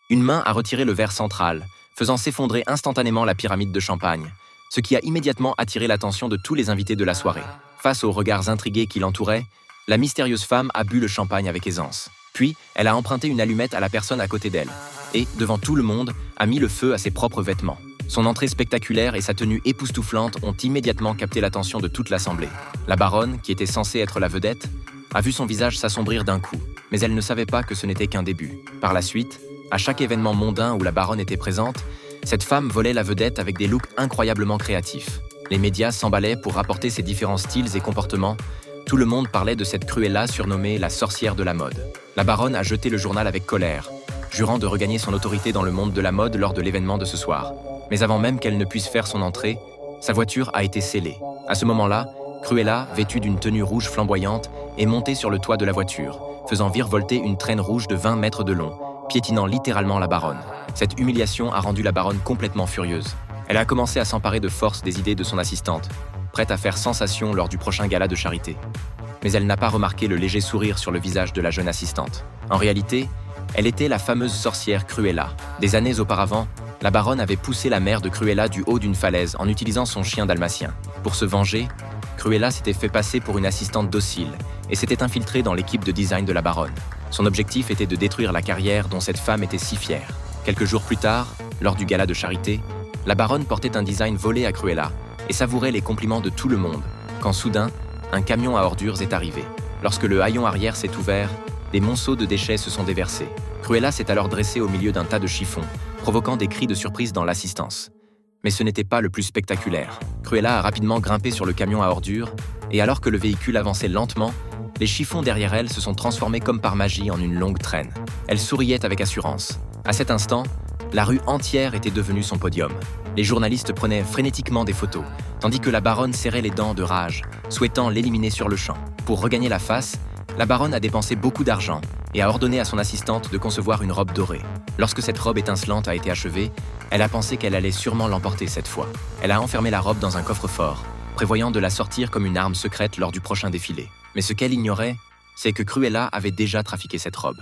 Une main a retiré le verre central, faisant s'effondrer instantanément la pyramide de champagne, ce qui a immédiatement attiré l'attention de tous les invités de la soirée. Face aux regards intrigués qui l'entouraient, la mystérieuse femme a bu le champagne avec aisance. Puis, elle a emprunté une allumette à la personne à côté d'elle et, devant tout le monde, a mis le feu à ses propres vêtements. Son entrée spectaculaire et sa tenue époustouflante ont immédiatement capté l'attention de toute l'assemblée. La baronne, qui était censée être la vedette, a vu son visage s'assombrir d'un coup, mais elle ne savait pas que ce n'était qu'un début. Par la suite, à chaque événement mondain où la baronne était présente, cette femme volait la vedette avec des looks incroyablement créatifs. Les médias s'emballaient pour rapporter ses différents styles et comportements. Tout le monde parlait de cette Cruella surnommée la sorcière de la mode. La baronne a jeté le journal avec colère, jurant de regagner son autorité dans le monde de la mode lors de l'événement de ce soir. Mais avant même qu'elle ne puisse faire son entrée, sa voiture a été scellée. À ce moment-là, Cruella, vêtue d'une tenue rouge flamboyante, est montée sur le toit de la voiture, faisant virevolter une traîne rouge de 20 mètres de long, piétinant littéralement la baronne. Cette humiliation a rendu la baronne complètement furieuse. Elle a commencé à s'emparer de force des idées de son assistante, prête à faire sensation lors du prochain gala de charité. Mais elle n'a pas remarqué le léger sourire sur le visage de la jeune assistante. En réalité, elle était la fameuse sorcière Cruella. Des années auparavant, la baronne avait poussé la mère de Cruella du haut d'une falaise en utilisant son chien dalmatien. Pour se venger, Cruella s'était fait passer pour une assistante docile et s'était infiltrée dans l'équipe de design de la baronne. Son objectif était de détruire la carrière dont cette femme était si fière. Quelques jours plus tard, lors du gala de charité, la baronne portait un design volé à Cruella et savourait les compliments de tout le monde, quand soudain, un camion à ordures est arrivé. Lorsque le haillon arrière s'est ouvert, des monceaux de déchets se sont déversés. Cruella s'est alors dressée au milieu d'un tas de chiffons, provoquant des cris de surprise dans l'assistance. Mais ce n'était pas le plus spectaculaire. Cruella a rapidement grimpé sur le camion à ordures, et alors que le véhicule avançait lentement, les chiffons derrière elle se sont transformés comme par magie en une longue traîne. Elle souriait avec assurance. À cet instant, la rue entière était devenue son podium. Les journalistes prenaient frénétiquement des photos, tandis que la baronne serrait les dents de rage, souhaitant l'éliminer sur le champ. Pour regagner la face, la baronne a dépensé beaucoup d'argent et a ordonné à son assistante de concevoir une robe dorée. Lorsque cette robe étincelante a été achevée, elle a pensé qu'elle allait sûrement l'emporter cette fois. Elle a enfermé la robe dans un coffre-fort, prévoyant de la sortir comme une arme secrète lors du prochain défilé. Mais ce qu'elle ignorait, c'est que Cruella avait déjà trafiqué cette robe.